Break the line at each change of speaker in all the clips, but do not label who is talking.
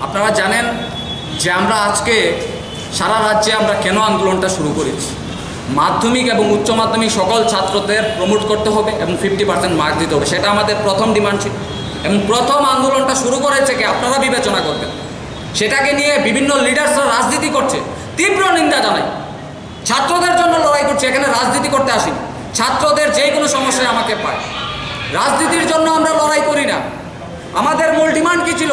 আপনারা জানেন যে আমরা আজকে সারা রাজ্যে আমরা কেন আন্দোলনটা শুরু করেছি। মাধ্যমিক এবং উচ্চ মাধ্যমিক সকল ছাত্রদের প্রমোট করতে হবে এবং 50% মার্ক দিতে হবে, সেটা আমাদের প্রথম ডিমান্ড ছিল। এবং প্রথম আন্দোলনটা শুরু করেছে কি আপনারা বিবেচনা করবেন, সেটাকে নিয়ে বিভিন্ন লিডার্সরা রাজনীতি করছে, তীব্র নিন্দা জানাই। ছাত্রদের জন্য লড়াই করছে, এখানে রাজনীতি করতে আসিনি। ছাত্রদের যে কোনো সমস্যায় আমাকে পায়, রাজনীতির জন্য আমরা লড়াই করি না। আমাদের মূল ডিমান্ড কী ছিল?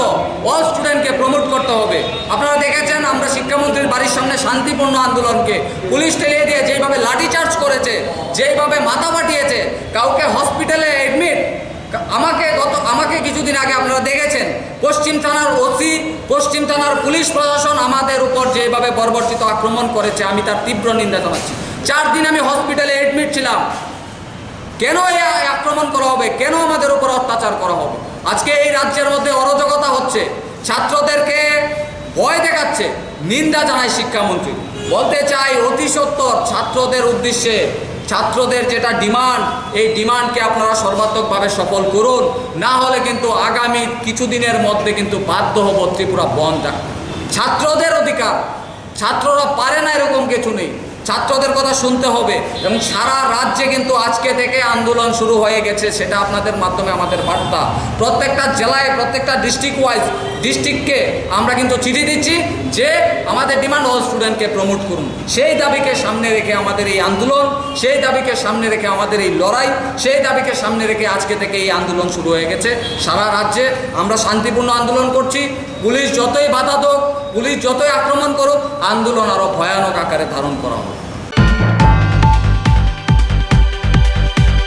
অল স্টুডেন্টকে প্রমোট করতে হবে। আপনারা দেখেছেন আমরা শিক্ষামন্ত্রীর বাড়ির সামনে শান্তিপূর্ণ আন্দোলনকে পুলিশ ঠেলিয়ে দিয়ে যেইভাবে লাঠিচার্জ করেছে, যেইভাবে মাথা ফাটিয়েছে, কাউকে হসপিটালে অ্যাডমিট, আমাকে কিছুদিন আগে আপনারা দেখেছেন পশ্চিম থানার ওসি, পশ্চিম থানার পুলিশ প্রশাসন আমাদের উপর যেভাবে বর্বরচিত আক্রমণ করেছে, আমি তার তীব্র নিন্দা জানাচ্ছি। 4 দিন আমি হসপিটালে অ্যাডমিট ছিলাম। কেন এই আক্রমণ করা হবে? কেন আমাদের উপর অত্যাচার করা হবে? আজকে এই রাজ্যের মধ্যে অরাজকতা হচ্ছে, ছাত্রদেরকে ভয় দেখাচ্ছে, নিন্দা জানায় শিক্ষামন্ত্রী। বলতে চাই অতি সত্বর ছাত্রদের উদ্দেশ্যে, ছাত্রদের যেটা ডিমান্ড, এই ডিমান্ডকে আপনারা সর্বাত্মকভাবে সফল করুন, না হলে কিন্তু আগামী কিছুদিনের মধ্যে কিন্তু বাধ্য হব ত্রিপুরা বন্ধ রাখতে। ছাত্রদের অধিকার, ছাত্ররা পারে না এরকম কিছু নেই, ছাত্রদের কথা শুনতে হবে। এবং সারা রাজ্যে কিন্তু আজকে থেকে আন্দোলন শুরু হয়ে গেছে, সেটা আপনাদের মাধ্যমে আমাদের বার্তা। প্রত্যেকটা জেলায়, প্রত্যেকটা ডিস্ট্রিক্টকে আমরা কিন্তু চিঠি দিচ্ছি যে আমাদের ডিমান্ড অল স্টুডেন্টকে প্রমোট করুন। সেই দাবিকে সামনে রেখে আমাদের এই আন্দোলন, সেই দাবিকে সামনে রেখে আমাদের এই লড়াই, সেই দাবিকে সামনে রেখে আজকে থেকে এই আন্দোলন শুরু হয়ে গেছে। সারা রাজ্যে আমরা শান্তিপূর্ণ আন্দোলন করছি। পুলিশ যতই বাধা হোক, পুলিশ যতই আক্রমণ করুক, আন্দোলন আরও ভয়ানক আকারে ধারণ করা হবে।